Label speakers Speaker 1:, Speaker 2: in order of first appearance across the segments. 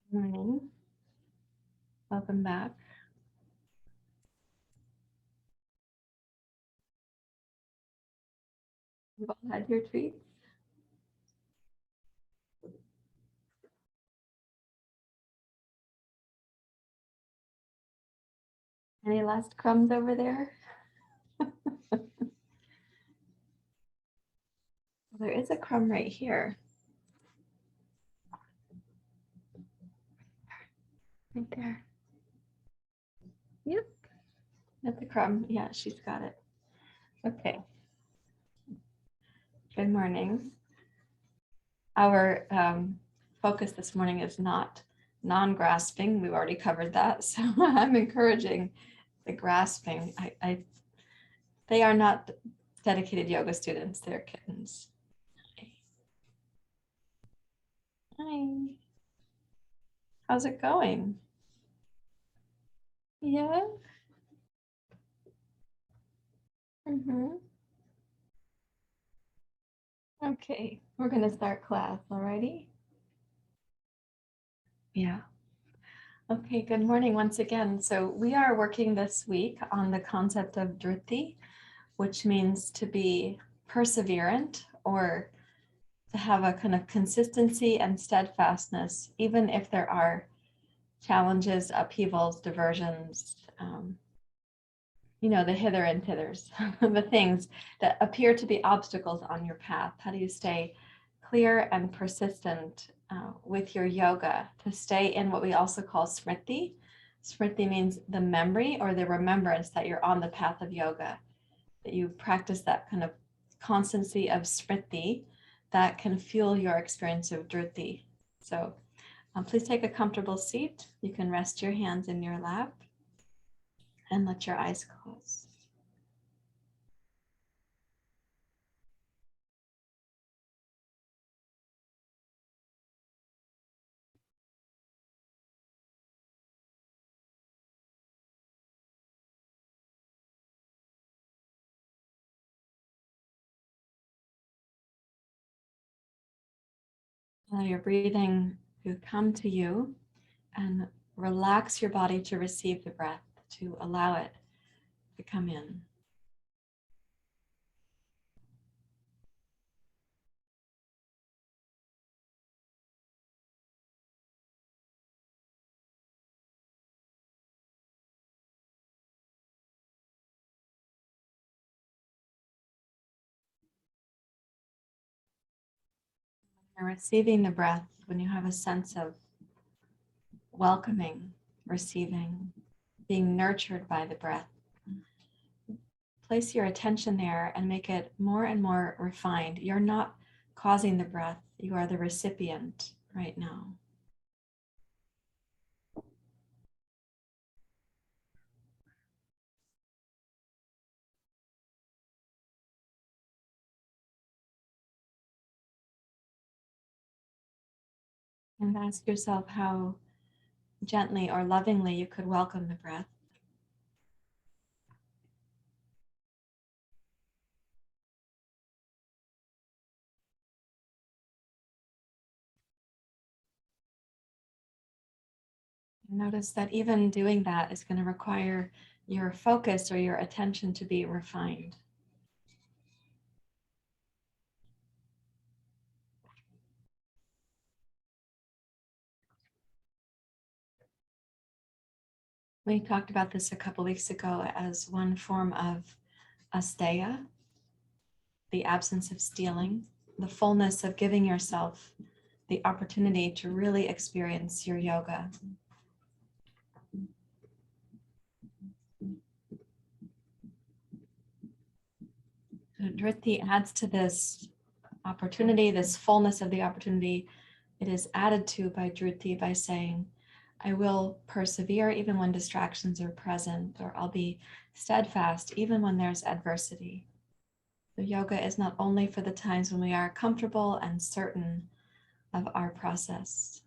Speaker 1: Morning. Welcome back. You've all had your treats. Any last crumbs over there? There is a crumb right here. Right there. Yep. That's a crumb. Yeah, she's got it. Okay. Good morning. Our focus this morning is not non-grasping. We've already covered that. So I'm encouraging the grasping. They are not dedicated yoga students. They're kittens. Hi. How's it going? Yeah. Okay, we're going to start class, alrighty? Yeah. Okay, good morning once again. So we are working this week on the concept of Drthi, which means to be perseverant or to have a kind of consistency and steadfastness, even if there are challenges, upheavals, diversions, the hither and thithers, the things that appear to be obstacles on your path. How do you stay clear and persistent with your yoga to stay in what we also call smriti? Smriti means the memory or the remembrance that you're on the path of yoga, that you practice that kind of constancy of smriti that can fuel your experience of Drthi. So please take a comfortable seat. You can rest your hands in your lap and let your eyes close. Allow your breathing to come to you and relax your body to receive the breath, to allow it to come in. And receiving the breath, when you have a sense of welcoming, receiving, being nurtured by the breath, place your attention there and make it more and more refined. You're not causing the breath, you are the recipient right now. And ask yourself how gently or lovingly you could welcome the breath. Notice that even doing that is going to require your focus or your attention to be refined. We talked about this a couple weeks ago as one form of asteya, the absence of stealing, the fullness of giving yourself the opportunity to really experience your yoga. Drthi adds to this opportunity, this fullness of the opportunity. It is added to by Drthi by saying, I will persevere even when distractions are present, or I'll be steadfast even when there's adversity. The yoga is not only for the times when we are comfortable and certain of our process.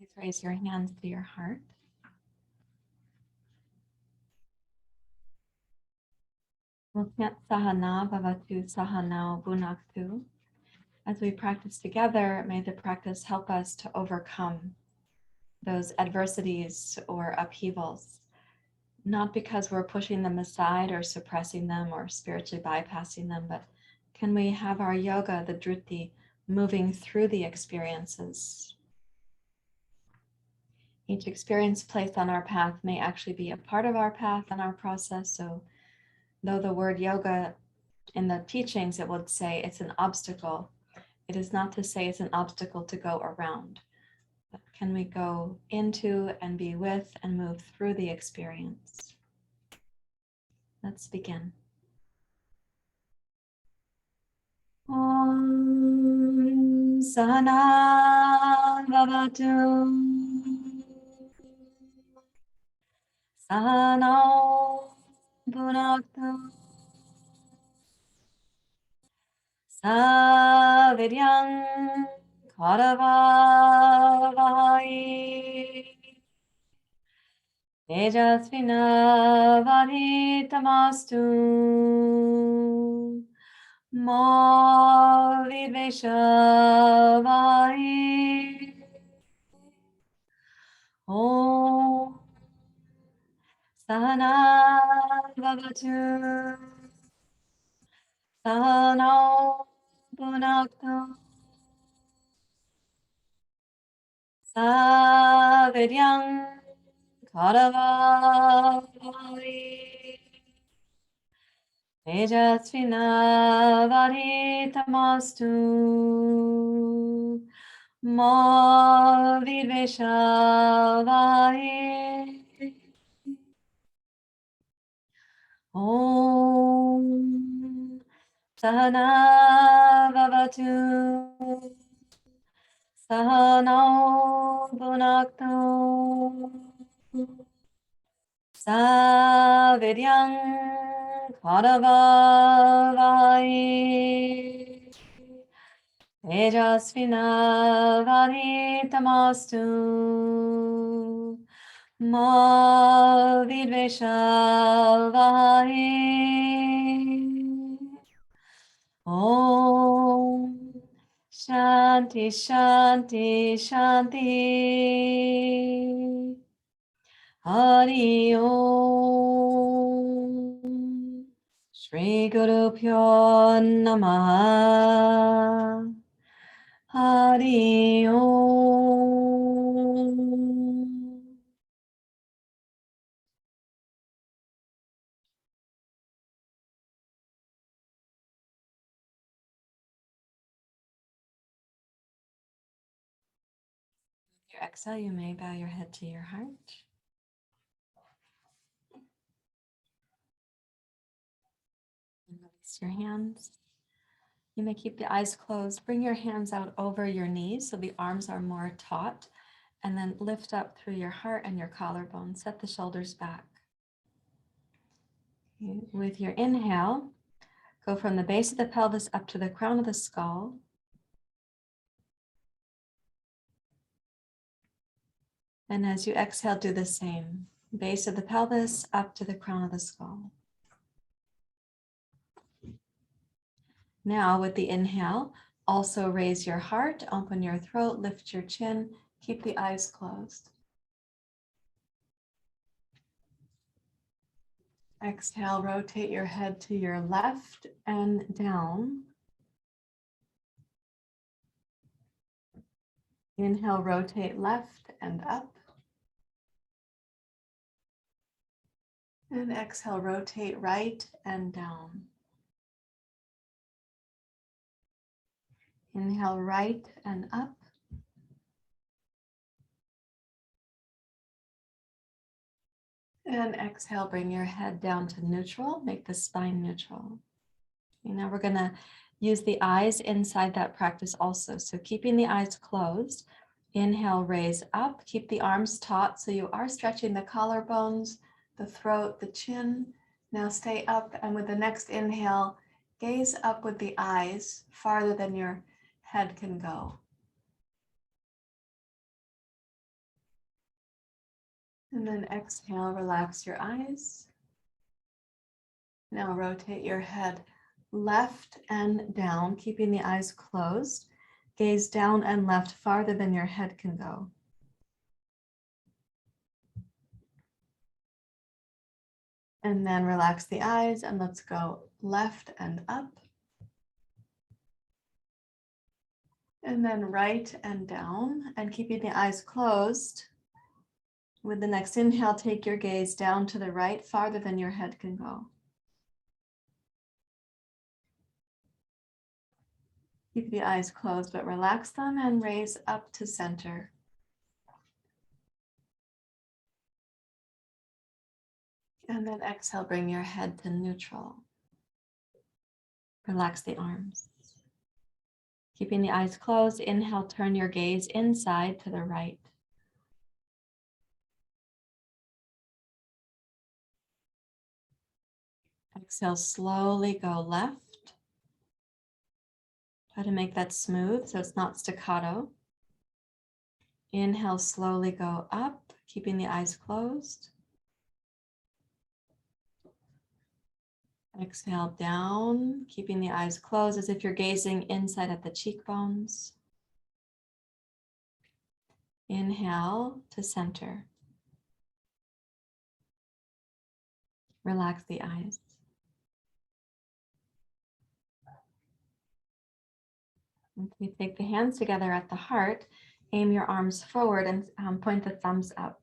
Speaker 1: Please raise your hands to your heart. We'll chant Sahana Bhavatu Sahana Bhunaktu. As we practice together, may the practice help us to overcome those adversities or upheavals, not because we're pushing them aside or suppressing them or spiritually bypassing them, but can we have our yoga, the Drthi, moving through the experiences? Each experience placed on our path may actually be a part of our path and our process. So though the word yoga in the teachings, it would say it's an obstacle, it is not to say it's an obstacle to go around. But can we go into and be with and move through the experience? Let's begin. Om Sahana Bhavatu Sahana Bhunaktu Saviryam Karavavai Tejasvinavaditamastu Ma Vidveshavai Om Sahana Bhavatu Sahana Bhunaktu Saviryam Karavavai Tejasvinavaditamastu Ma Vidveshavai Om Sahana Bhavatu Sahana Bhunaktu Saviryam Karavavai Tejasvinavaditamastu Ma Vidveshavai Om Shanti Shanti Shanti Hari Om Shri Guru Pyo Namaha Hari Om. Your exhale, you may bow your head to your heart. And release your hands. You may keep the eyes closed. Bring your hands out over your knees so the arms are more taut. And then lift up through your heart and your collarbone. Set the shoulders back. Okay. With your inhale, go from the base of the pelvis up to the crown of the skull. And as you exhale, do the same. Base of the pelvis up to the crown of the skull. Now with the inhale, also raise your heart, open your throat, lift your chin, keep the eyes closed. Exhale, rotate your head to your left and down. Inhale, rotate left and up. And exhale, rotate right and down. Inhale, right and up. And exhale, bring your head down to neutral, make the spine neutral. And now we're gonna use the eyes inside that practice also. So keeping the eyes closed, inhale, raise up, keep the arms taut so you are stretching the collarbones, the throat, the chin. Now stay up, and with the next inhale, gaze up with the eyes farther than your head can go. And then exhale, relax your eyes. Now rotate your head left and down, keeping the eyes closed. Gaze down and left farther than your head can go. And then relax the eyes and let's go left and up. And then right and down, and keeping the eyes closed. With the next inhale, take your gaze down to the right, farther than your head can go. Keep the eyes closed, but relax them and raise up to center. And then exhale, bring your head to neutral. Relax the arms. Keeping the eyes closed, inhale, turn your gaze inside to the right. Exhale, slowly go left. Try to make that smooth so it's not staccato. Inhale, slowly go up, keeping the eyes closed. Exhale down, keeping the eyes closed as if you're gazing inside at the cheekbones. Inhale to center. Relax the eyes. Okay, take the hands together at the heart. Aim your arms forward and point the thumbs up.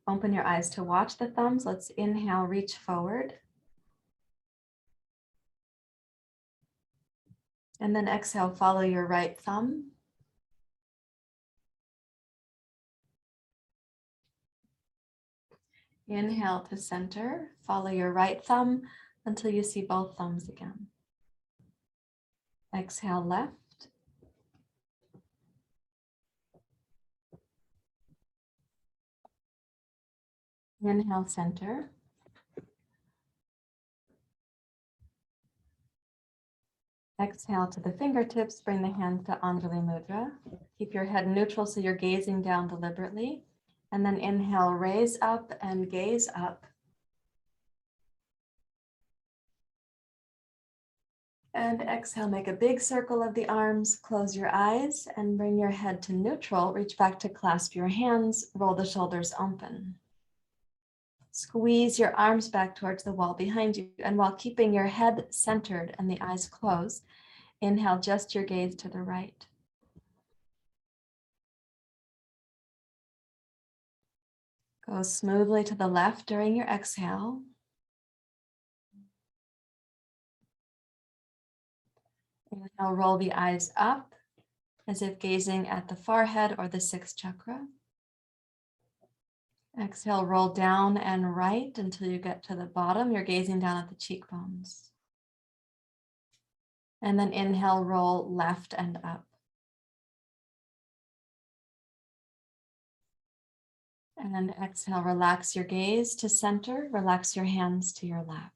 Speaker 1: Open your eyes to watch the thumbs. Let's inhale, reach forward. And then exhale, follow your right thumb. Inhale to center. Follow your right thumb until you see both thumbs again. Exhale, left. Inhale, center. Exhale to the fingertips, bring the hands to Anjali Mudra. Keep your head neutral so you're gazing down deliberately. And then inhale, raise up and gaze up. And exhale, make a big circle of the arms, close your eyes and bring your head to neutral. Reach back to clasp your hands, roll the shoulders open. Squeeze your arms back towards the wall behind you. And while keeping your head centered and the eyes closed, inhale, just your gaze to the right. Go smoothly to the left during your exhale. Inhale, roll the eyes up as if gazing at the forehead or the sixth chakra. Exhale, roll down and right until you get to the bottom. You're gazing down at the cheekbones. And then inhale, roll left and up. And then exhale, relax your gaze to center, relax your hands to your lap.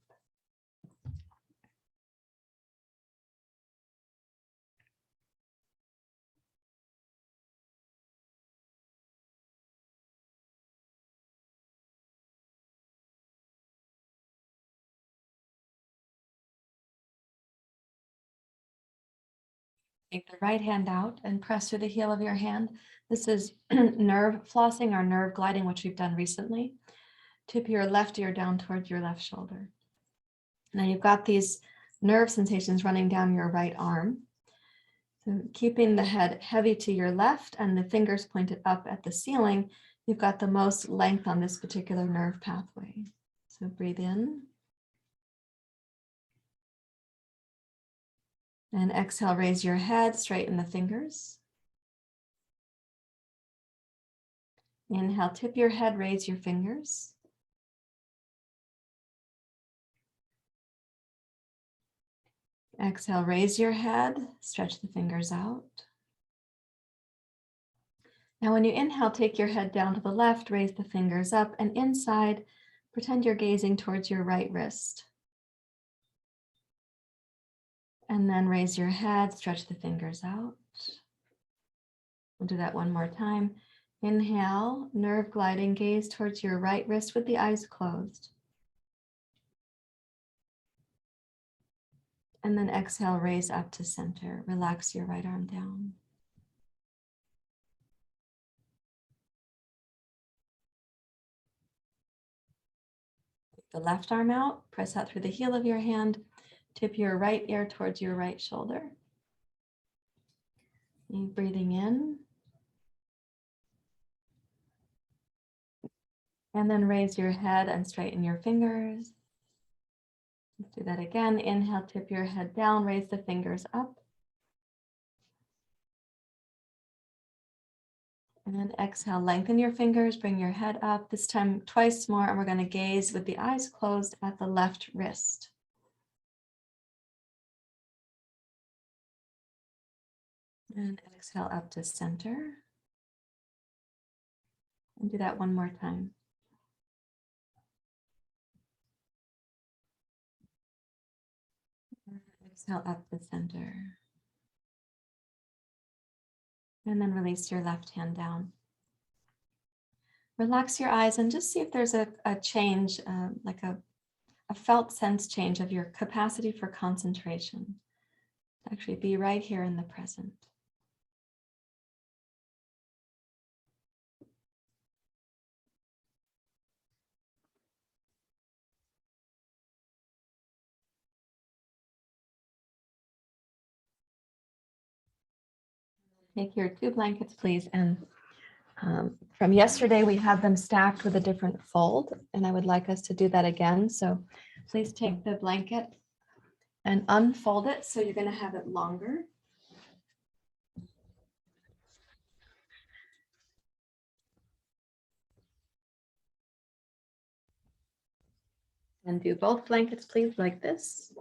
Speaker 1: Take the right hand out and press through the heel of your hand. This is nerve flossing or nerve gliding, which we've done recently. Tip your left ear down towards your left shoulder. Now you've got these nerve sensations running down your right arm. So keeping the head heavy to your left and the fingers pointed up at the ceiling, you've got the most length on this particular nerve pathway. So breathe in. And exhale, raise your head, straighten the fingers. Inhale, tip your head, raise your fingers. Exhale, raise your head, stretch the fingers out. Now when you inhale, take your head down to the left, raise the fingers up, and inside, pretend you're gazing towards your right wrist. And then raise your head, stretch the fingers out. We'll do that one more time. Inhale, nerve gliding, gaze towards your right wrist with the eyes closed. And then exhale, raise up to center. Relax your right arm down. Take the left arm out, press out through the heel of your hand, tip your right ear towards your right shoulder. And breathing in. And then raise your head and straighten your fingers. Let's do that again. Inhale, tip your head down, raise the fingers up. And then exhale, lengthen your fingers, bring your head up, this time twice more, and we're going to gaze with the eyes closed at the left wrist. And exhale up to center. And do that one more time. And exhale up to center. And then release your left hand down. Relax your eyes and just see if there's a change, like a felt sense change of your capacity for concentration. Actually be right here in the present. Take your 2 blankets, please. And from yesterday, we had them stacked with a different fold, and I would like us to do that again. So please take the blanket and unfold it so you're going to have it longer. And do both blankets, please, like this.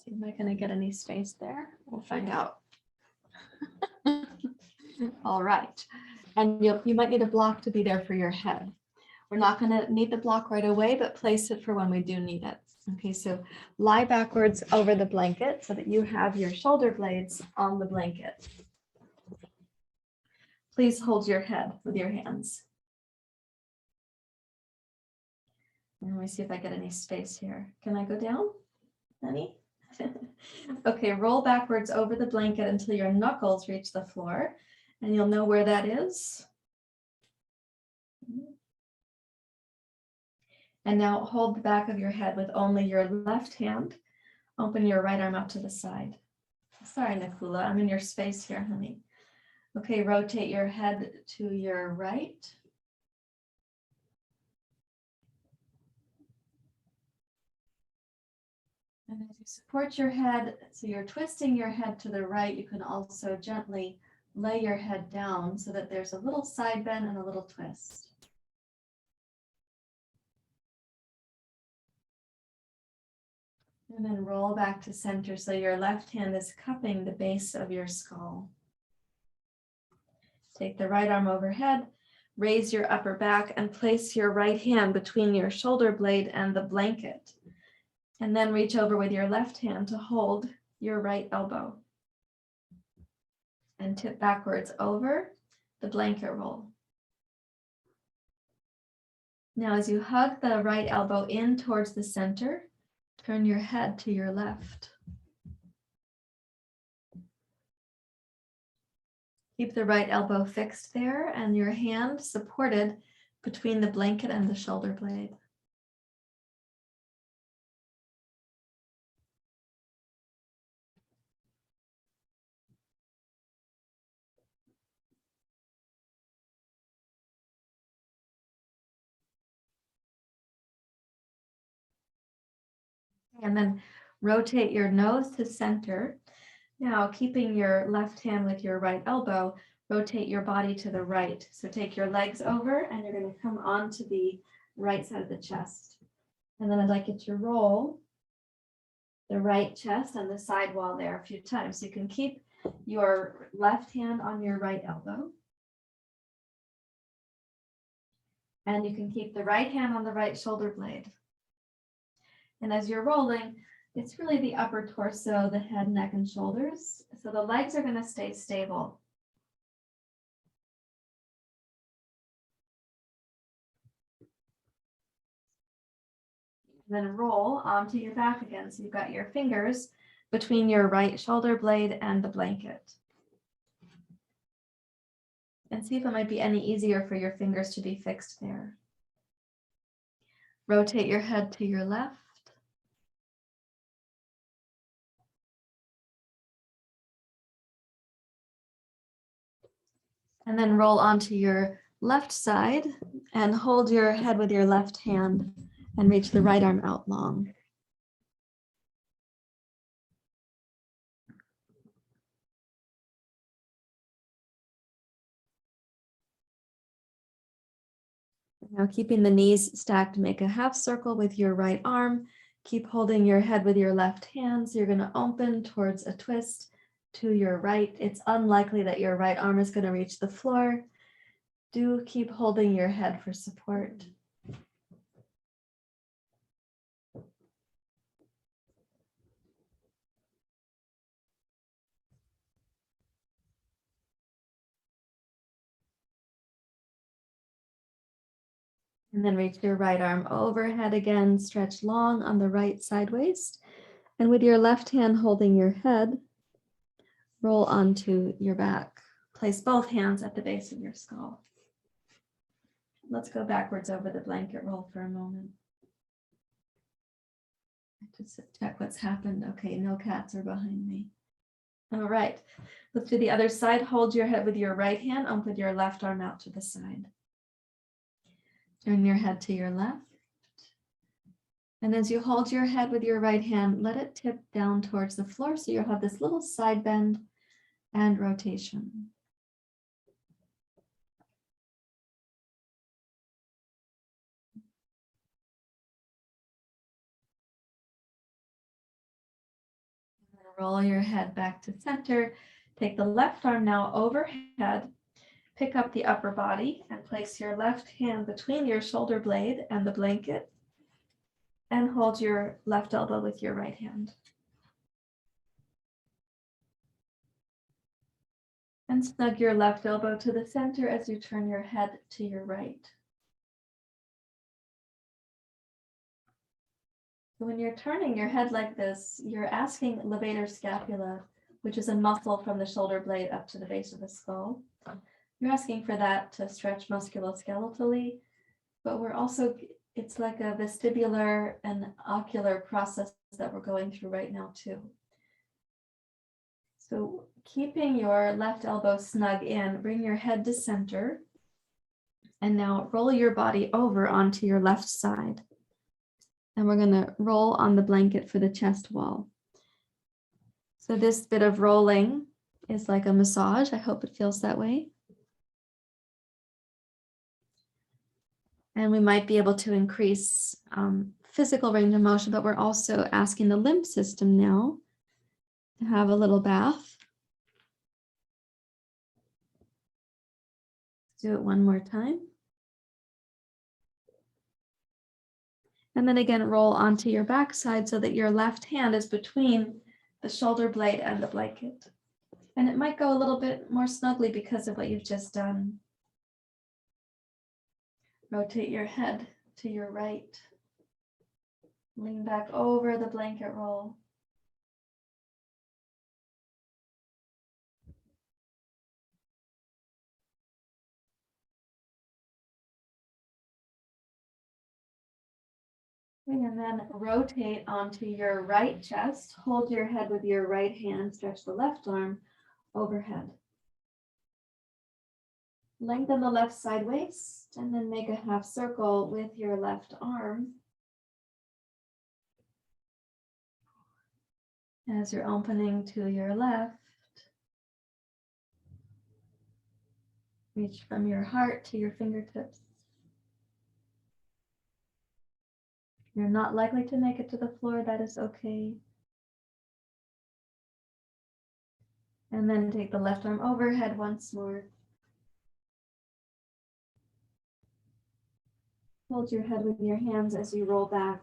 Speaker 1: See, am I going to get any space there? We'll find out. All right. And you might need a block to be there for your head. We're not going to need the block right away, but place it for when we do need it. Okay, so lie backwards over the blanket so that you have your shoulder blades on the blanket. Please hold your head with your hands. And let me see if I get any space here. Can I go down, honey? Okay, roll backwards over the blanket until your knuckles reach the floor, and you'll know where that is. And now hold the back of your head with only your left hand. Open your right arm out to the side. Sorry, Nakula, I'm in your space here, honey. Okay, rotate your head to your right. And as you support your head, so you're twisting your head to the right, you can also gently lay your head down so that there's a little side bend and a little twist. And then roll back to center so your left hand is cupping the base of your skull. Take the right arm overhead, raise your upper back and place your right hand between your shoulder blade and the blanket. And then reach over with your left hand to hold your right elbow. And tip backwards over the blanket roll. Now as you hug the right elbow in towards the center, turn your head to your left. Keep the right elbow fixed there and your hand supported between the blanket and the shoulder blade. And then rotate your nose to center. Now, keeping your left hand with your right elbow, rotate your body to the right. So take your legs over and you're going to come onto the right side of the chest. And then I'd like you to roll the right chest and the side wall there a few times. So you can keep your left hand on your right elbow. And you can keep the right hand on the right shoulder blade. And as you're rolling, it's really the upper torso, the head, neck, and shoulders. So the legs are going to stay stable. Then roll onto your back again. So you've got your fingers between your right shoulder blade and the blanket. And see if it might be any easier for your fingers to be fixed there. Rotate your head to your left. And then roll onto your left side and hold your head with your left hand and reach the right arm out long. Now keeping the knees stacked, make a half circle with your right arm. Keep holding your head with your left hand. So you're going to open towards a twist to your right. It's unlikely that your right arm is going to reach the floor. Do keep holding your head for support. And then reach your right arm overhead again, stretch long on the right side waist. And with your left hand holding your head, roll onto your back. Place both hands at the base of your skull. Let's go backwards over the blanket roll for a moment. Just check what's happened. Okay, no cats are behind me. All right, let's do the other side. Hold your head with your right hand, open your left arm out to the side. Turn your head to your left. And as you hold your head with your right hand, let it tip down towards the floor so you'll have this little side bend and rotation. Roll your head back to center. Take the left arm now overhead. Pick up the upper body and place your left hand between your shoulder blade and the blanket. And hold your left elbow with your right hand. And snug your left elbow to the center as you turn your head to your right. So when you're turning your head like this, you're asking levator scapula, which is a muscle from the shoulder blade up to the base of the skull. You're asking for that to stretch musculoskeletally, but we're also, it's like a vestibular and ocular process that we're going through right now too. So keeping your left elbow snug in, bring your head to center, and now roll your body over onto your left side. And we're going to roll on the blanket for the chest wall. So this bit of rolling is like a massage. I hope it feels that way. And we might be able to increase physical range of motion, but we're also asking the lymph system now to have a little bath. Let's do it one more time. And then again, roll onto your backside so that your left hand is between the shoulder blade and the blanket. And it might go a little bit more snugly because of what you've just done. Rotate your head to your right. Lean back over the blanket roll. And then rotate onto your right chest. Hold your head with your right hand. Stretch the left arm overhead. Lengthen the left side waist and then make a half circle with your left arm. As you're opening to your left, reach from your heart to your fingertips. You're not likely to make it to the floor, that is okay. And then take the left arm overhead once more. Hold your head with your hands as you roll back.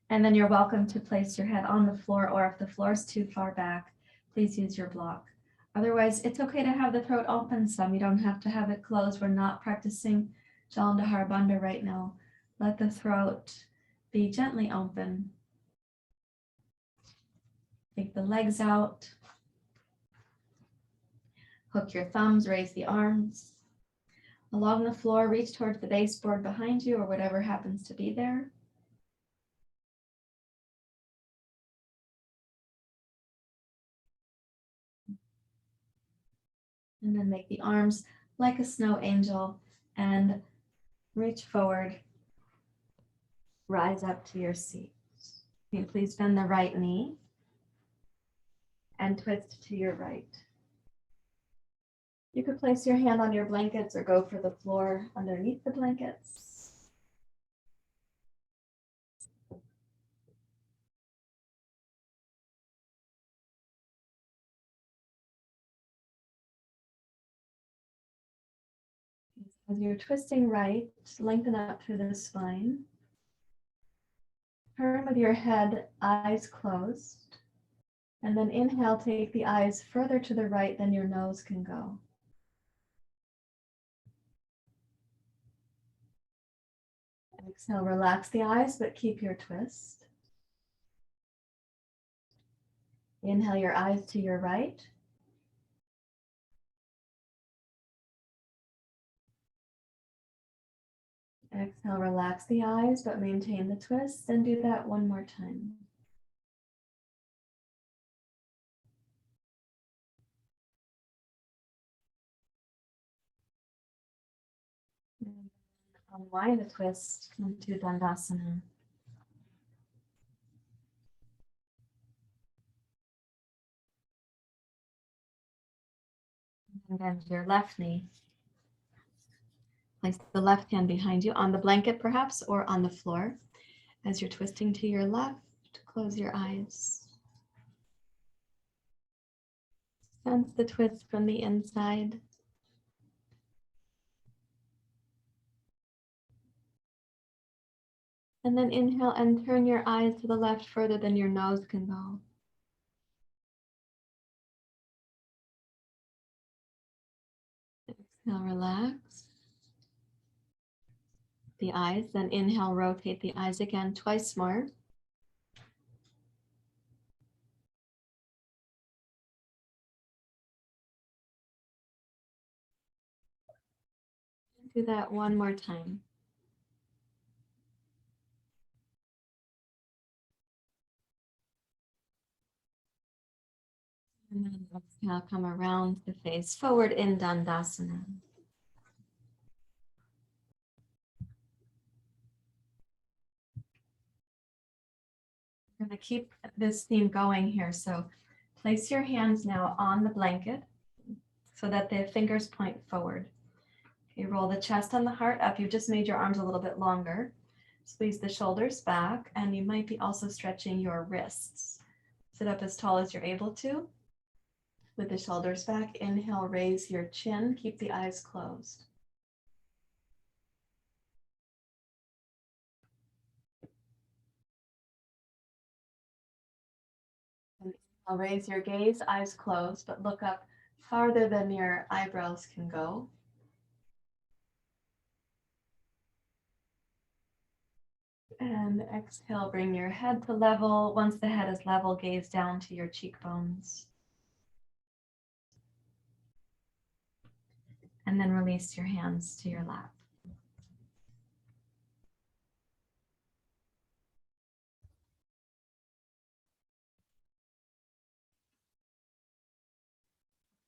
Speaker 1: And then you're welcome to place your head on the floor, or if the floor is too far back, please use your block. Otherwise, it's okay to have the throat open some. You don't have to have it closed. We're not practicing Jalandhara Bandha right now. Let the throat be gently open. Take the legs out. Hook your thumbs, raise the arms. Along the floor, reach towards the baseboard behind you or whatever happens to be there. And then make the arms like a snow angel and reach forward. Rise up to your seat. Okay, please bend the right knee and twist to your right. You could place your hand on your blankets or go for the floor underneath the blankets. As you're twisting right, lengthen up through the spine. Turn with your head, eyes closed. And then inhale, take the eyes further to the right than your nose can go. Exhale, relax the eyes, but keep your twist. Inhale your eyes to your right. Exhale, relax the eyes, but maintain the twist, and do that one more time. And unwind the twist into Dandasana. And bend your left knee. Place the left hand behind you on the blanket perhaps, or on the floor. As you're twisting to your left, close your eyes. Sense the twist from the inside. And then inhale and turn your eyes to the left further than your nose can go. Exhale, relax the eyes, then inhale, rotate the eyes again twice more. Do that one more time. And then exhale, come around the face forward in Dandasana. We're going to keep this theme going here. So place your hands now on the blanket so that the fingers point forward. Okay, roll the chest and the heart up. You've just made your arms a little bit longer. Squeeze the shoulders back, and you might be also stretching your wrists. Sit up as tall as you're able to. With the shoulders back, inhale, raise your chin, keep the eyes closed. And I'll raise your gaze, eyes closed, but look up farther than your eyebrows can go. And exhale, bring your head to level. Once the head is level, gaze down to your cheekbones. And then release your hands to your lap.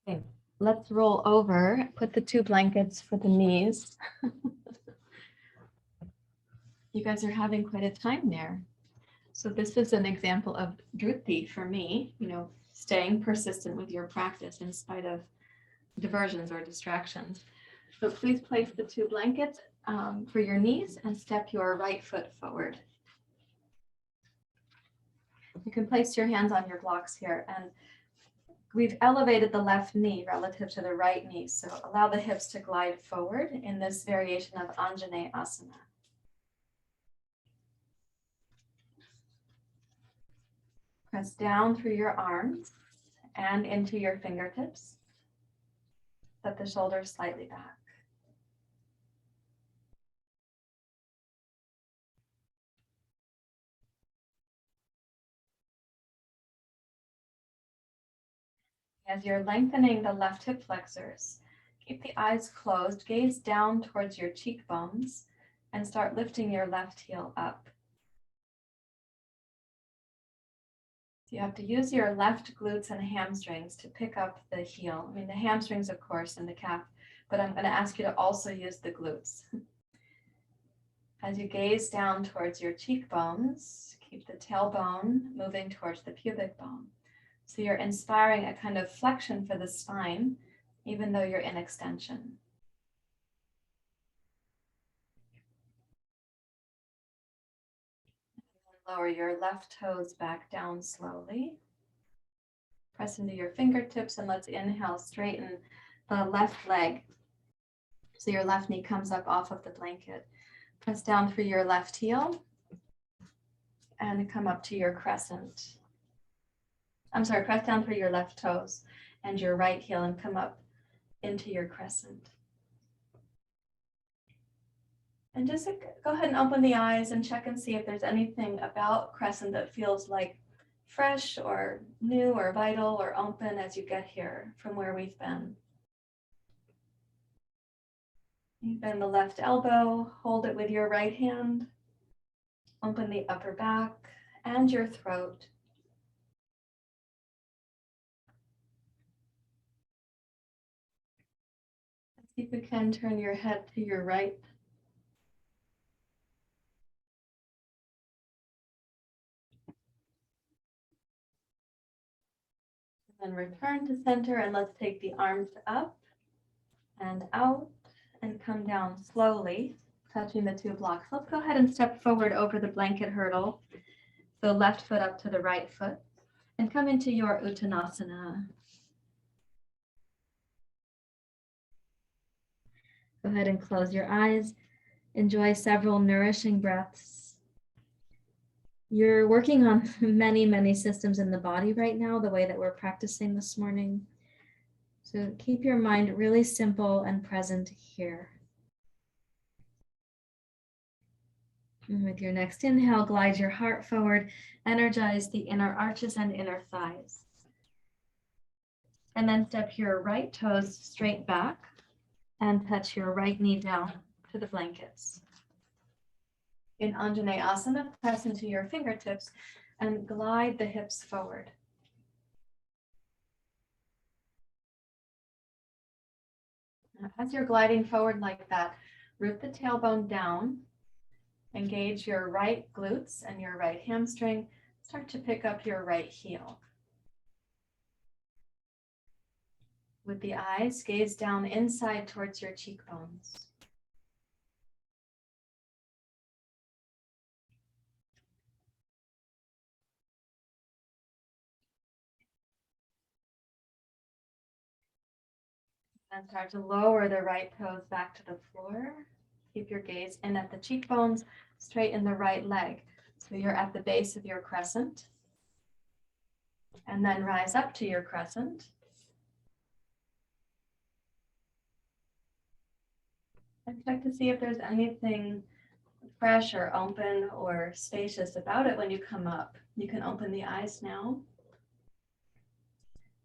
Speaker 1: Okay, let's roll over. Put the two blankets for the knees. You guys are having quite a time there. So this is an example of Drthi for me, staying persistent with your practice in spite of diversions or distractions. So please place the two blankets for your knees and step your right foot forward. You can place your hands on your blocks here, and we've elevated the left knee relative to the right knee. So allow the hips to glide forward in this variation of Anjaneyasana Asana. Press down through your arms and into your fingertips. Set the shoulders slightly back. As you're lengthening the left hip flexors, keep the eyes closed, gaze down towards your cheekbones, and start lifting your left heel up. You have to use your left glutes and hamstrings to pick up the heel. I mean, the hamstrings, of course, and the calf, but I'm going to ask you to also use the glutes. As you gaze down towards your cheekbones, keep the tailbone moving towards the pubic bone. So you're inspiring a kind of flexion for the spine, even though you're in extension. Lower your left toes back down slowly. Press into your fingertips and let's inhale, straighten the left leg. So your left knee comes up off of the blanket. Press down through your left heel and come up to your crescent. Press down through your left toes and your right heel and come up into your crescent. And just go ahead and open the eyes and check and see if there's anything about crescent that feels like fresh or new or vital or open as you get here from where we've been. You bend the left elbow, hold it with your right hand, open the upper back and your throat. See if you can turn your head to your right. Then return to center and let's take the arms up and out and come down slowly, touching the two blocks. Let's go ahead and step forward over the blanket hurdle. So left foot up to the right foot and come into your Uttanasana. Go ahead and close your eyes. Enjoy several nourishing breaths. You're working on many, many systems in the body right now, the way that we're practicing this morning. So keep your mind really simple and present here. And with your next inhale, glide your heart forward, energize the inner arches and inner thighs. And then step your right toes straight back and touch your right knee down to the blankets. In Anjaneyasana, press into your fingertips and glide the hips forward. Now, as you're gliding forward like that, root the tailbone down, engage your right glutes and your right hamstring, start to pick up your right heel. With the eyes, gaze down inside towards your cheekbones. And start to lower the right toes back to the floor. Keep your gaze in at the cheekbones, straighten the right leg. So you're at the base of your crescent. And then rise up to your crescent. And check to see if there's anything fresh or open or spacious about it when you come up. You can open the eyes now.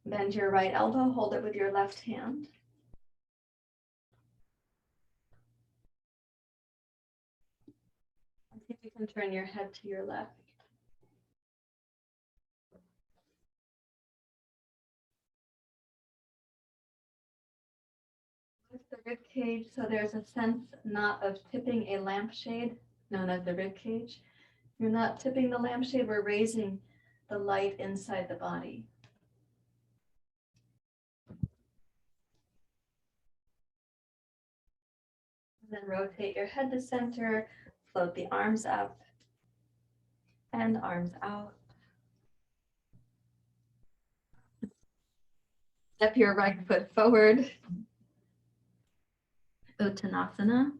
Speaker 1: Bend your right elbow, hold it with your left hand. And see if you can turn your head to your left. With the rib cage, so there's a sense not of tipping a lampshade, known as the rib cage. You're not tipping the lampshade, we're raising the light inside the body. And then rotate your head to center, float the arms up and arms out. Step your right foot forward. Uttanasana.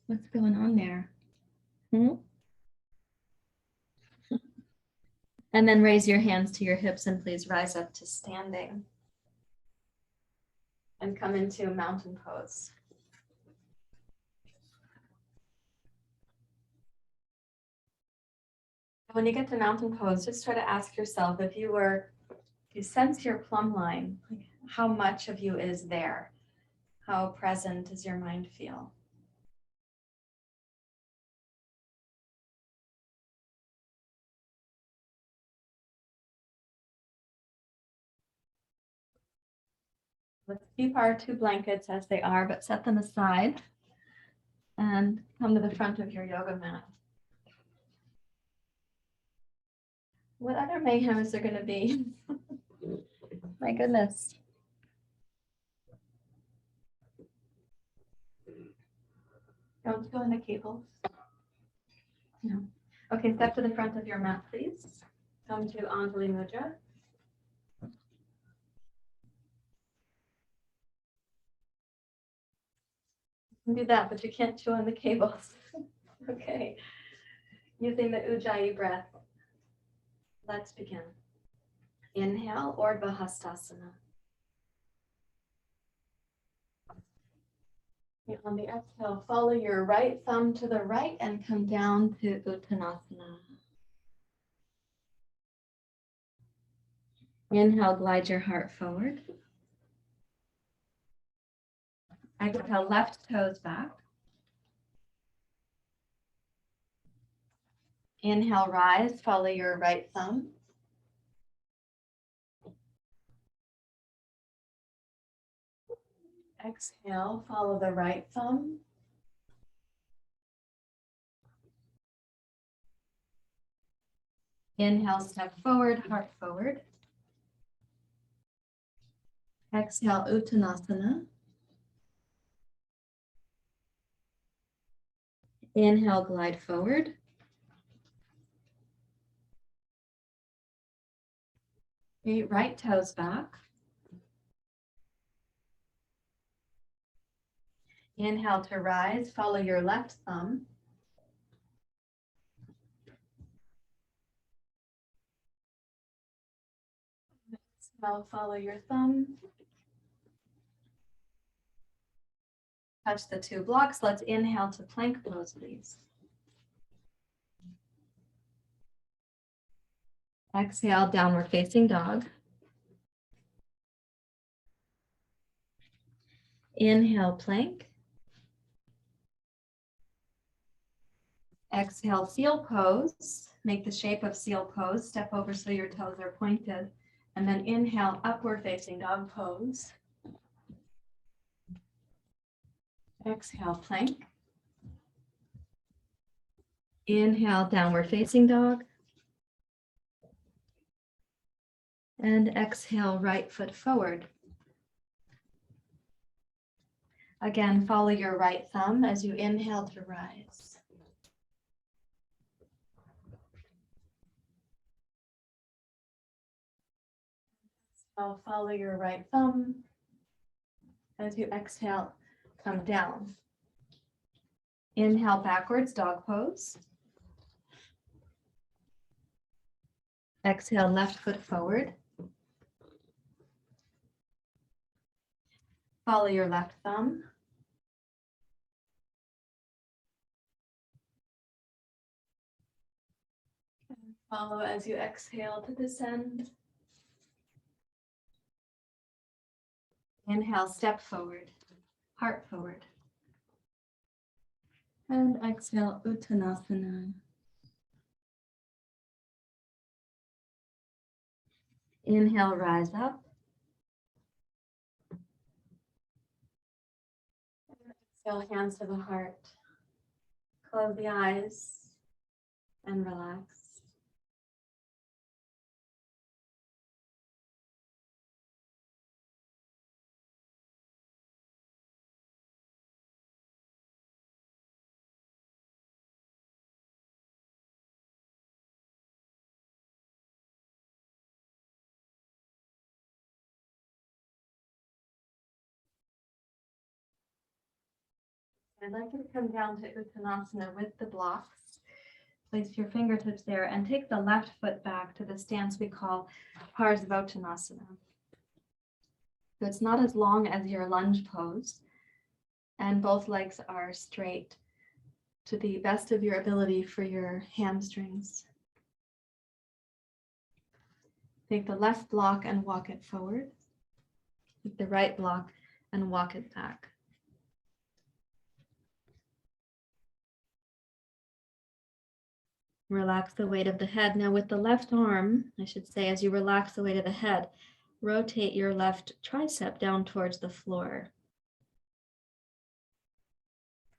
Speaker 1: What's going on there? And then raise your hands to your hips and please rise up to standing. And come into mountain pose. When you get to mountain pose, just try to ask yourself, if you were You sense your plumb line, like how much of you is there? How present does your mind feel? Let's keep our two blankets as they are, but set them aside and come to the front of your yoga mat. What other mayhem is there going to be? My goodness. Don't go in the cables. No. Okay, step to the front of your mat, please. Come to Anjali Mudra. You can do that, but you can't chew on the cables. Okay. Using the Ujjayi breath. Let's begin. Inhale, Urdhva Hastasana. On the exhale, follow your right thumb to the right and come down to Uttanasana. Inhale, glide your heart forward. Exhale, left toes back. Inhale, rise, follow your right thumb. Exhale, follow the right thumb. Inhale, step forward, heart forward. Exhale, Uttanasana. Inhale, glide forward. Right toes back. Inhale to rise, follow your left thumb. Exhale, follow your thumb. Touch the two blocks. Let's inhale to plank pose, please. Exhale, downward facing dog. Inhale, plank. Exhale, seal pose. Make the shape of seal pose. Step over so your toes are pointed. And then inhale, upward facing dog pose. Exhale, plank. Inhale, downward facing dog. And exhale, right foot forward. Again, follow your right thumb as you inhale to rise. So follow your right thumb as you exhale, come down. Inhale, backwards, dog pose. Exhale, left foot forward. Follow your left thumb. Follow as you exhale to descend. Inhale, step forward, heart forward. And exhale, Uttanasana. Inhale, rise up. Exhale, hands to the heart. Close the eyes and relax. I'd like you to come down to Uttanasana with the blocks. Place your fingertips there and take the left foot back to the stance we call Parsvottanasana. So it's not as long as your lunge pose, and both legs are straight to the best of your ability for your hamstrings. Take the left block and walk it forward. Take the right block and walk it back. Relax the weight of the head. Now with the left arm, I should say, as you relax the weight of the head, rotate your left tricep down towards the floor.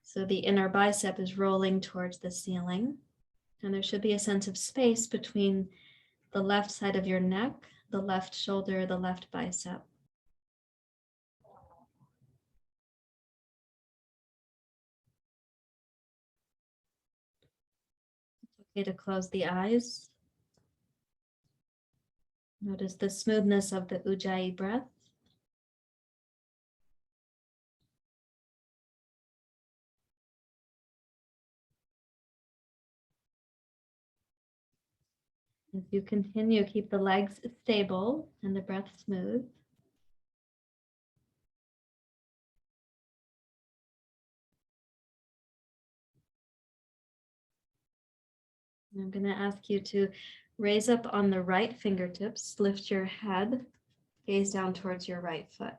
Speaker 1: So the inner bicep is rolling towards the ceiling. And there should be a sense of space between the left side of your neck, the left shoulder, the left bicep. Okay, to close the eyes. Notice the smoothness of the Ujjayi breath. As you continue, keep the legs stable and the breath smooth. I'm going to ask you to raise up on the right fingertips, lift your head, gaze down towards your right foot.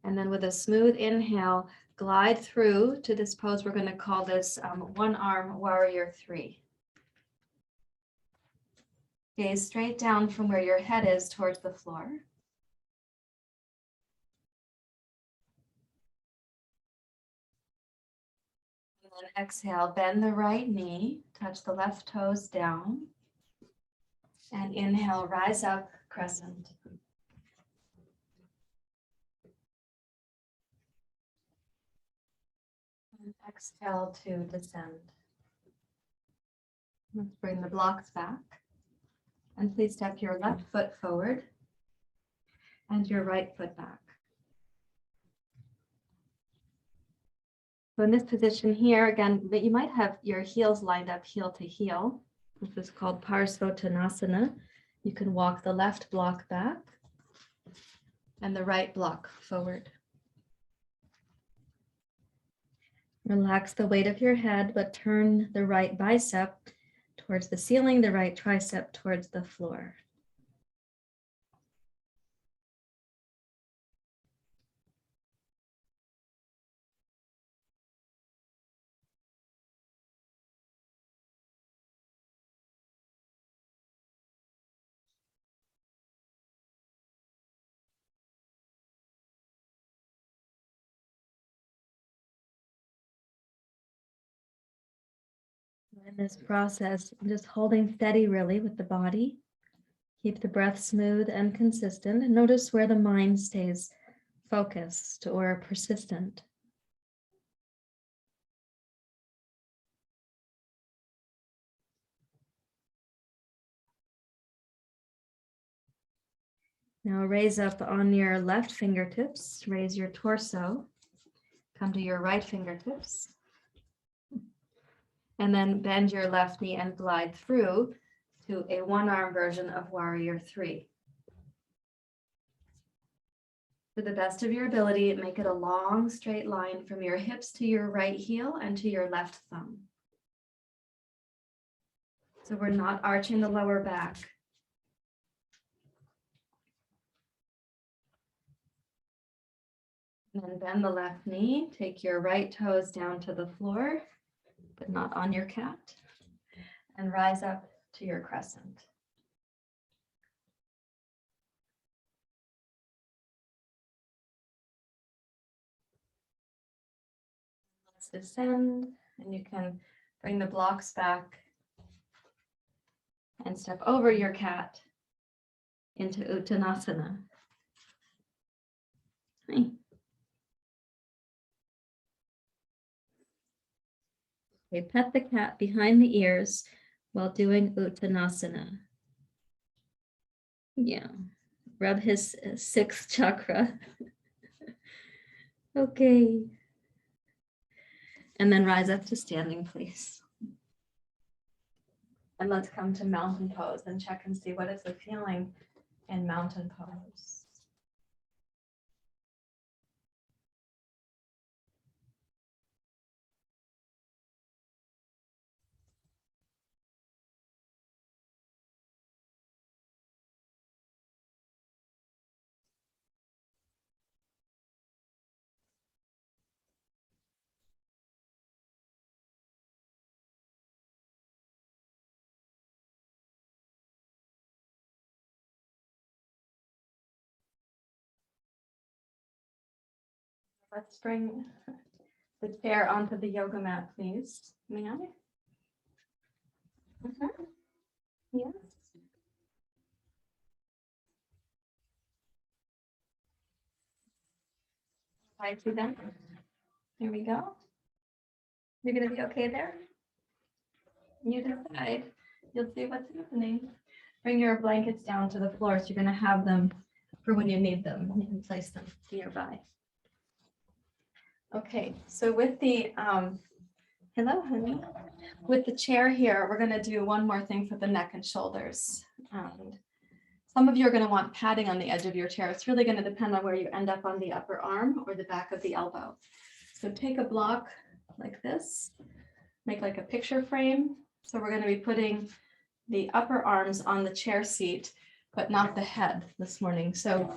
Speaker 1: And then with a smooth inhale, glide through to this pose. We're going to call this one arm warrior 3. Gaze straight down from where your head is towards the floor. And then exhale, bend the right knee, touch the left toes down. And inhale, rise up, crescent. And exhale to descend. Let's bring the blocks back. And please step your left foot forward and your right foot back. So in this position here, again, but you might have your heels lined up heel to heel. This is called Parsvottanasana. You can walk the left block back and the right block forward. Relax the weight of your head, but turn the right bicep towards the ceiling, the right tricep towards the floor. In this process, just holding steady really with the body. Keep the breath smooth and consistent, and notice where the mind stays focused or persistent. Now raise up on your left fingertips, raise your torso, come to your right fingertips, and then bend your left knee and glide through to a one-arm version of warrior 3. To the best of your ability, make it a long straight line from your hips to your right heel and to your left thumb. So we're not arching the lower back. And then bend the left knee, take your right toes down to the floor, but not on your cat, and rise up to your crescent. Let's descend, and you can bring the blocks back and step over your cat into Uttanasana. Hi. Okay, pet the cat behind the ears while doing Uttanasana. Yeah, rub his 6th chakra. Okay. And then rise up to standing, please. And let's come to mountain pose and check and see what is the feeling in mountain pose. Let's bring the chair onto the yoga mat, please. May I? Yes. Right through them. There we go. You're going to be okay there? You decide. You'll see what's happening. Bring your blankets down to the floor so you're going to have them for when you need them. You can place them nearby. Okay, so with the, hello, honey. With the chair here, we're going to do one more thing for the neck and shoulders. Some of you are going to want padding on the edge of your chair. It's really going to depend on where you end up on the upper arm or the back of the elbow. So take a block like this, make like a picture frame. So we're going to be putting the upper arms on the chair seat, but not the head this morning. So,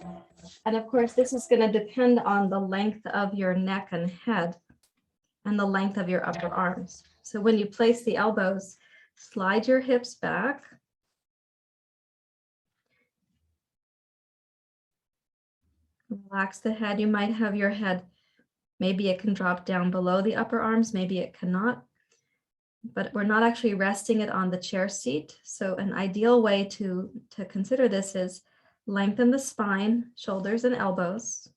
Speaker 1: and of course, this is going to depend on the length of your neck and head and the length of your upper arms. So when you place the elbows, slide your hips back. Relax the head. You might have your head, maybe it can drop down below the upper arms, maybe it cannot, but we're not actually resting it on the chair seat. So an ideal way to consider this is lengthen the spine, shoulders and elbows.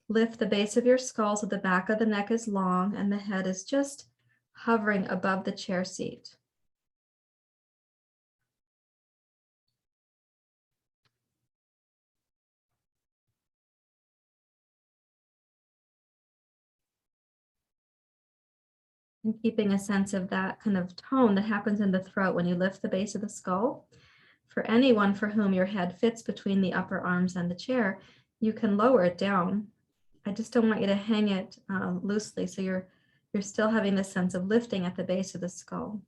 Speaker 1: Lift the base of your skull so the back of the neck is long and the head is just hovering above the chair seat. And keeping a sense of that kind of tone that happens in the throat when you lift the base of the skull. For anyone for whom your head fits between the upper arms and the chair, you can lower it down. I just don't want you to hang it loosely, so you're still having this sense of lifting at the base of the skull.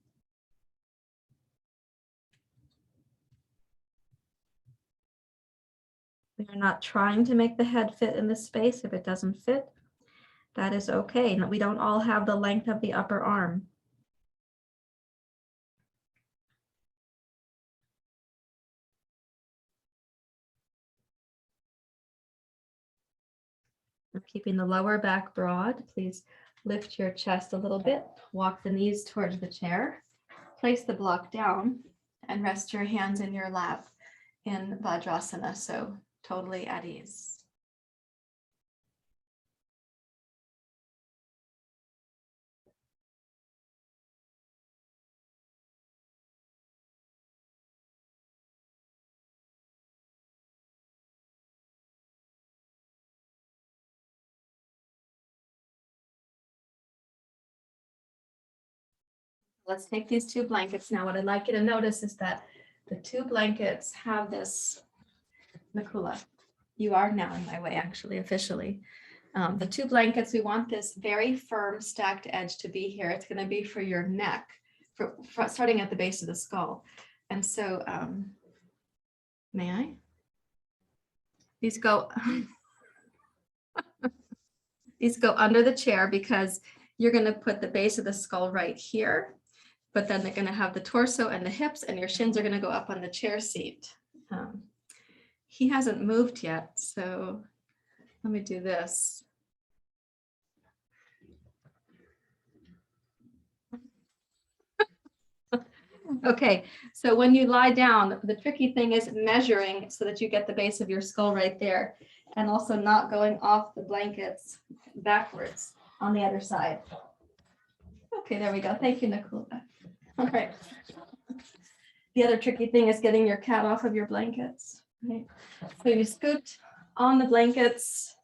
Speaker 1: You're not trying to make the head fit in this space. If it doesn't fit, that is okay. We don't all have the length of the upper arm. I'm keeping the lower back broad. Please lift your chest a little bit. Walk the knees towards the chair. Place the block down and rest your hands in your lap in Vajrasana, so totally at ease. Let's take these two blankets now. What I'd like you to notice is that the two blankets have this, Nakula, you are now in my way, actually, officially. The two blankets, we want this very firm stacked edge to be here. It's going to be for your neck, for starting at the base of the skull. And so, may I? These go, these go under the chair because you're going to put the base of the skull right here. But then they're going to have the torso and the hips, and your shins are going to go up on the chair seat. He hasn't moved yet, so let me do this. Okay, so when you lie down, the tricky thing is measuring so that you get the base of your skull right there, and also not going off the blankets backwards on the other side. Okay, there we go. Thank you, Nakula. All right. The other tricky thing is getting your cat off of your blankets. Right? So you scoot on the blankets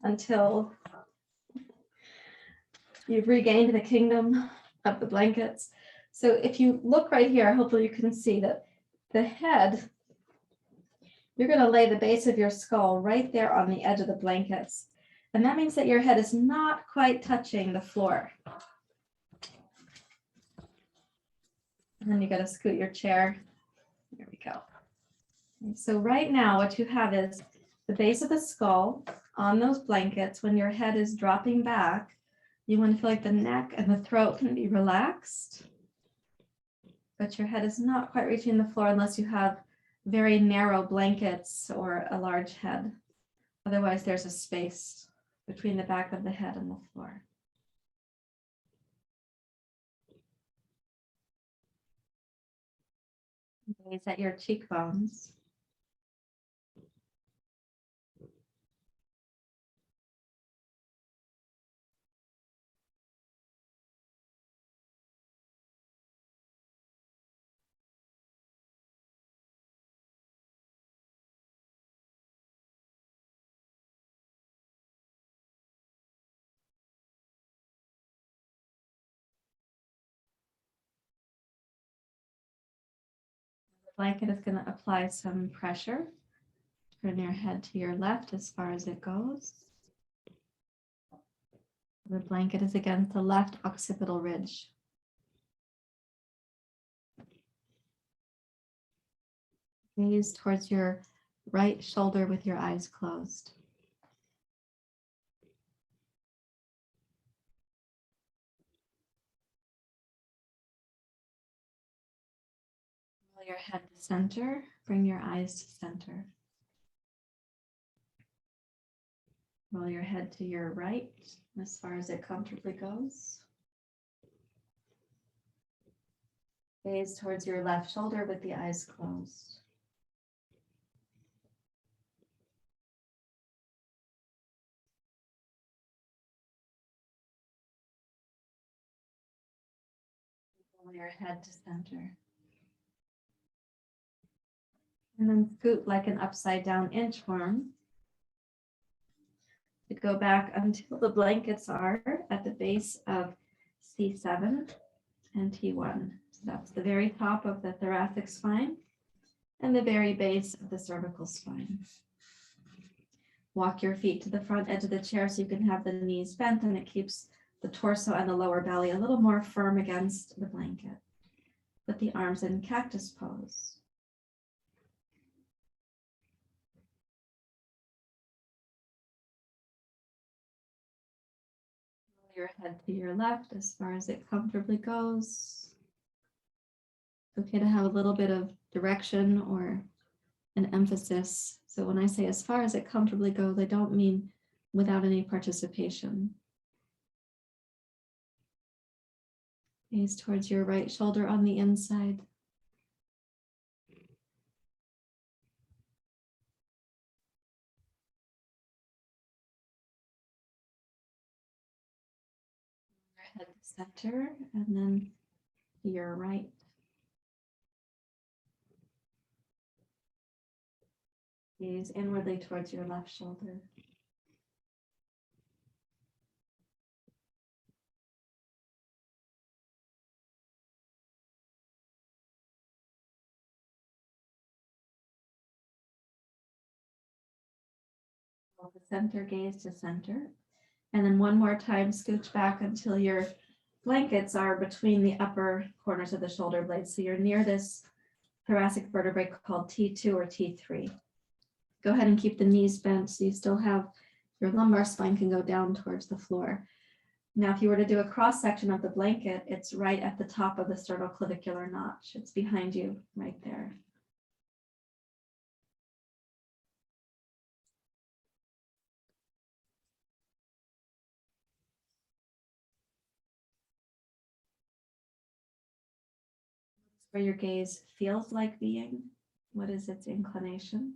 Speaker 1: until you've regained the kingdom of the blankets. So if you look right here, hopefully you can see that the head, you're going to lay the base of your skull right there on the edge of the blankets. And that means that your head is not quite touching the floor. And then you got to scoot your chair. There we go. And so right now what you have is the base of the skull on those blankets. When your head is dropping back, you want to feel like the neck and the throat can be relaxed. But your head is not quite reaching the floor unless you have very narrow blankets or a large head. Otherwise, there's a space between the back of the head and the floor. Gaze at your cheekbones. The blanket is going to apply some pressure. Turn your head to your left as far as it goes. The blanket is against the left occipital ridge. Gaze towards your right shoulder with your eyes closed. Roll your head to center. Bring your eyes to center. Roll your head to your right as far as it comfortably goes. Gaze towards your left shoulder with the eyes closed. Roll your head to center. And then scoot like an upside down inchworm to go back until the blankets are at the base of C7 and T1. So that's the very top of the thoracic spine and the very base of the cervical spine. Walk your feet to the front edge of the chair so you can have the knees bent, and it keeps the torso and the lower belly a little more firm against the blanket. Put the arms in cactus pose. Roll your head to your left as far as it comfortably goes. It's okay to have a little bit of direction or an emphasis. So when I say as far as it comfortably goes, I don't mean without any participation. Gaze towards your right shoulder on the inside. Your head to center, and then to your right. Gaze inwardly towards your left shoulder. The center, gaze to center. And then one more time, scooch back until your blankets are between the upper corners of the shoulder blades. So you're near this thoracic vertebrae called T2 or T3. Go ahead and keep the knees bent so you still have your lumbar spine can go down towards the floor. Now, if you were to do a cross section of the blanket, it's right at the top of the sternoclavicular notch. It's behind you right there. Where your gaze feels like being. What is its inclination?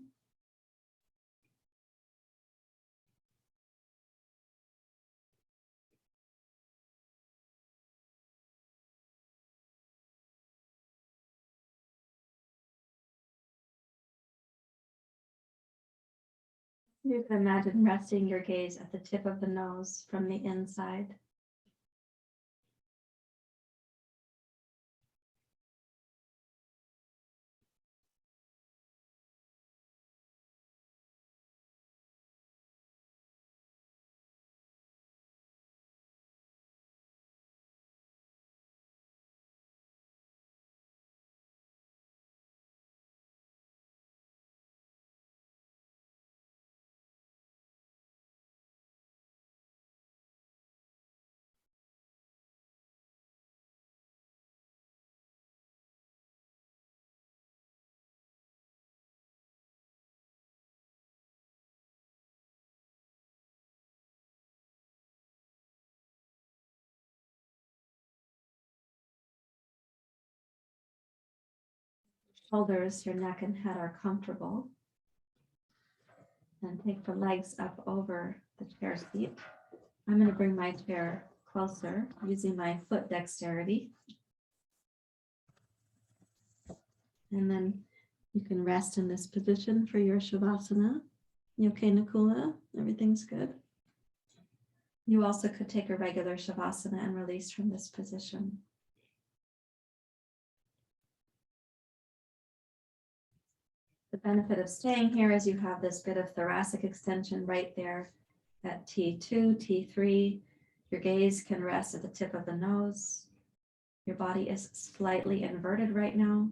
Speaker 1: You can imagine resting your gaze at the tip of the nose from the inside. shoulders, your neck and head are comfortable. And take the legs up over the chair seat. I'm going to bring my chair closer using my foot dexterity. And then you can rest in this position for your Shavasana. You okay, Nakula? Everything's good? You also could take a regular Shavasana and release from this position. The benefit of staying here is you have this bit of thoracic extension right there at T2, T3. Your gaze can rest at the tip of the nose. Your body is slightly inverted right now.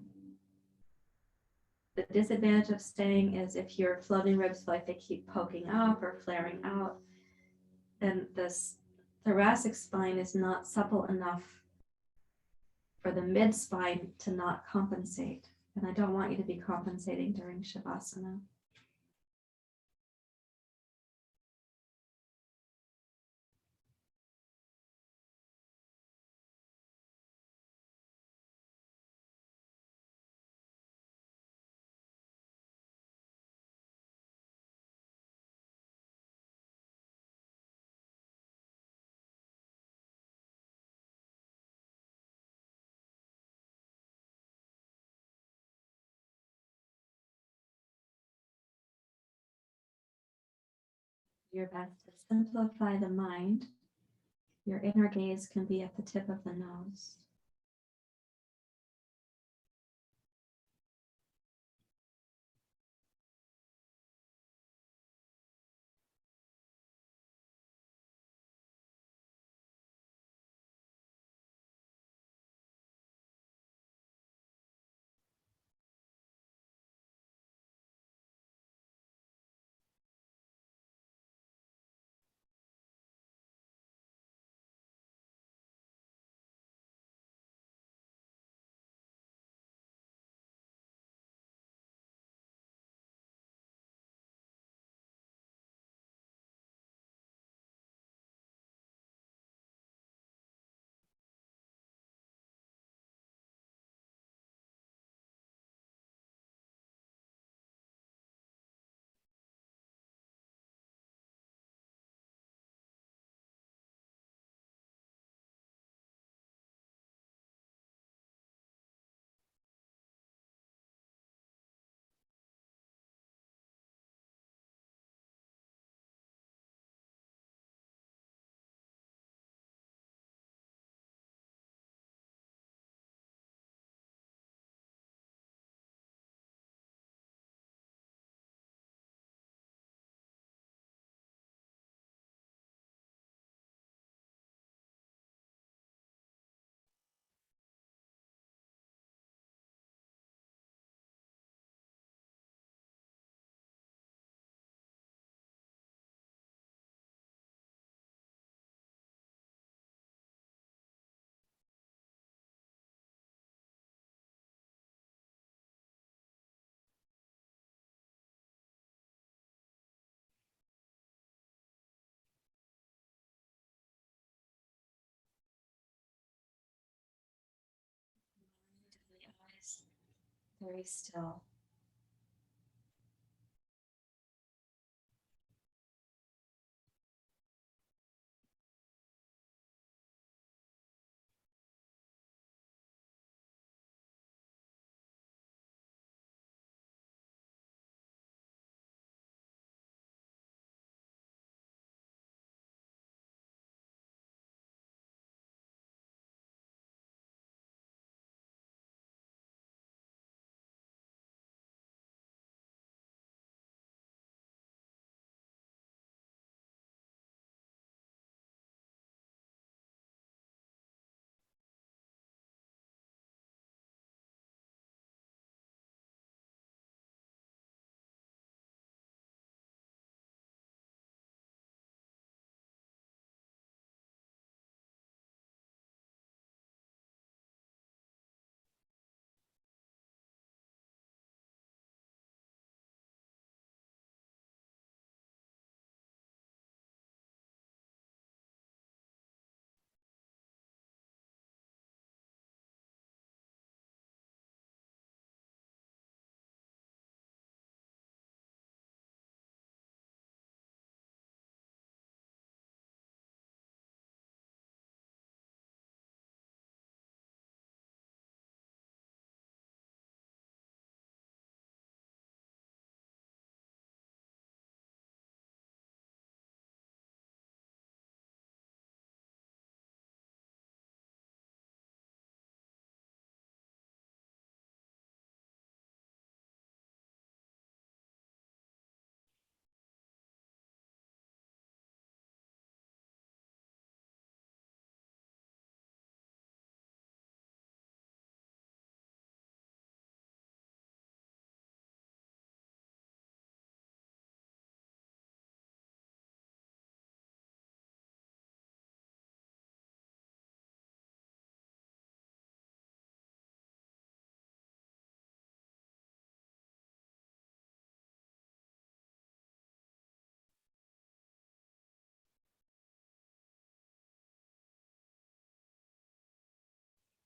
Speaker 1: The disadvantage of staying is if your floating ribs feel like they keep poking up or flaring out, then this thoracic spine is not supple enough for the mid spine to not compensate. And I don't want you to be compensating during Shavasana. Your best to simplify the mind. Your inner gaze can be at the tip of the nose. Eyes very still.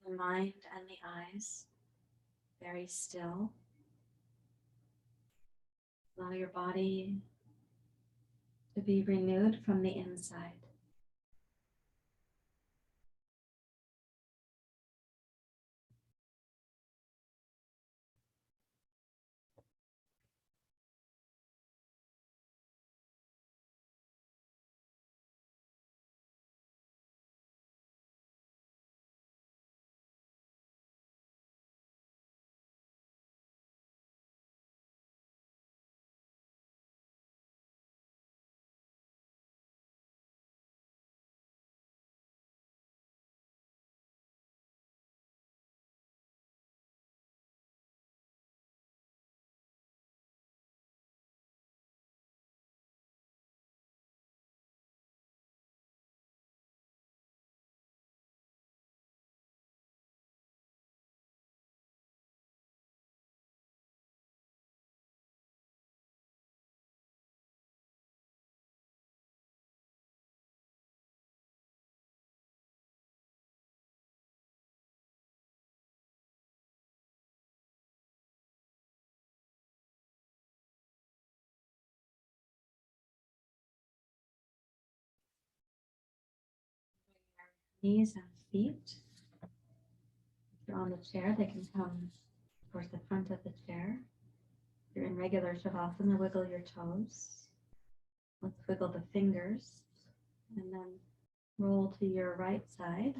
Speaker 1: The mind and the eyes very still. Allow your body to be renewed from the inside. Knees and feet. If you're on the chair, they can come towards the front of the chair. If you're in regular Shavasana, wiggle your toes. Let's wiggle the fingers and then roll to your right side.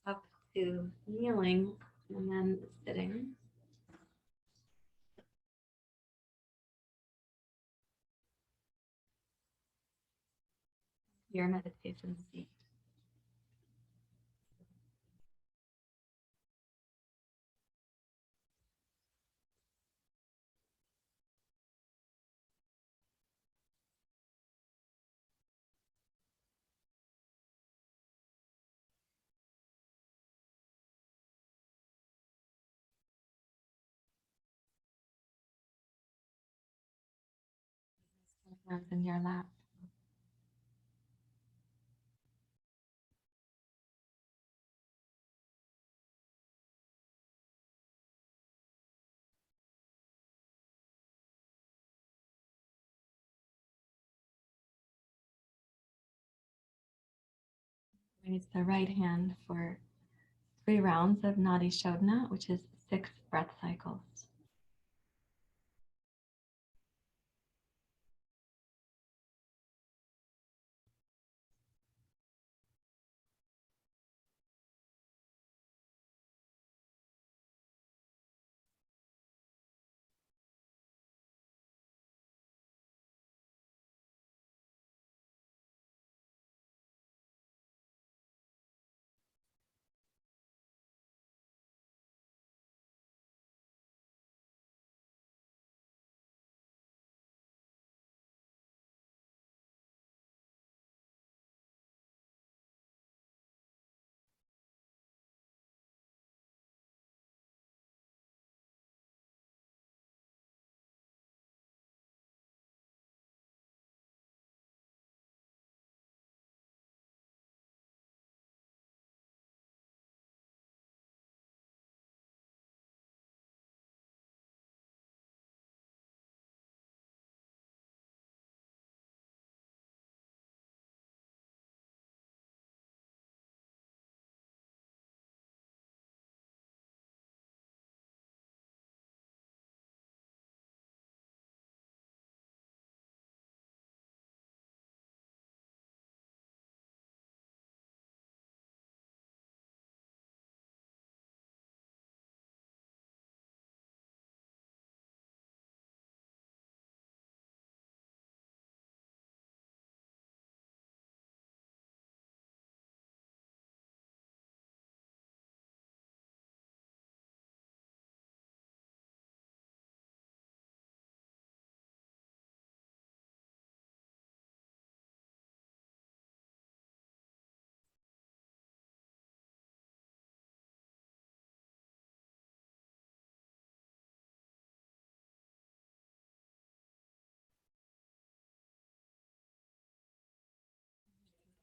Speaker 1: Up to kneeling and then sitting. Your meditation seat. Hands in your lap. Raise the right hand for 3 rounds of Nadi Shodhana, which is 6 breath cycles.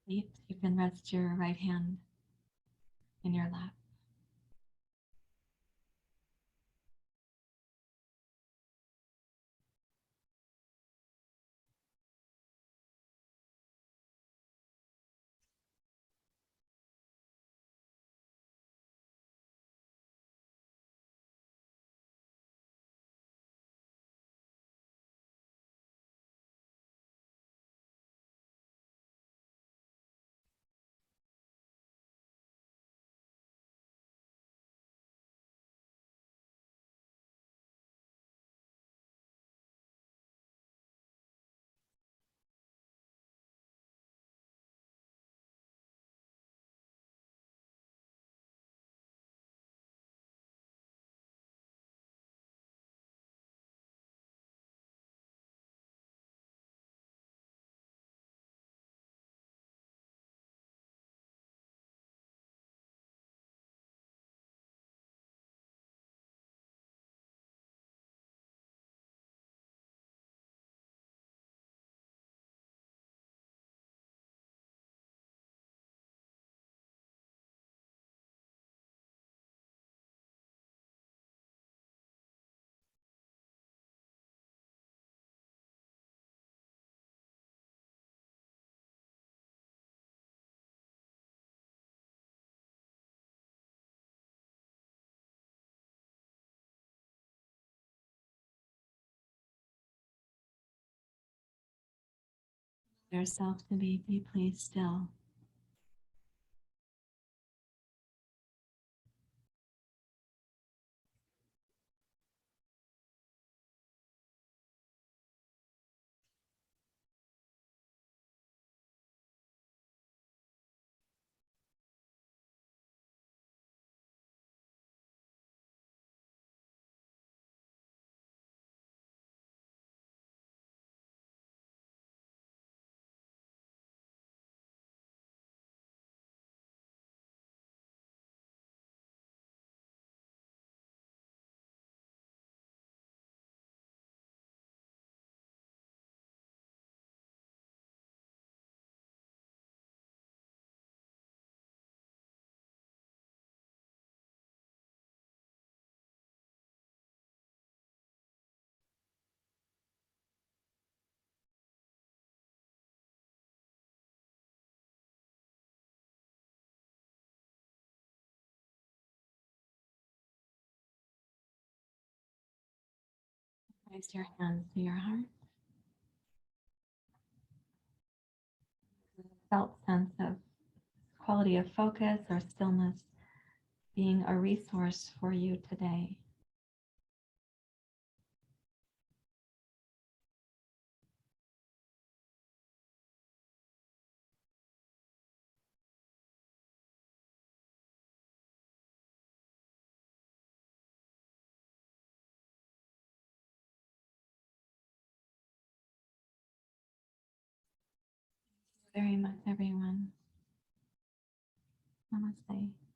Speaker 1: feet. You can rest your right hand in your lap. Yourself to be deeply still. Place your hands to your heart. Felt sense of quality of focus or stillness being a resource for you today. Very much, everyone. Namaste.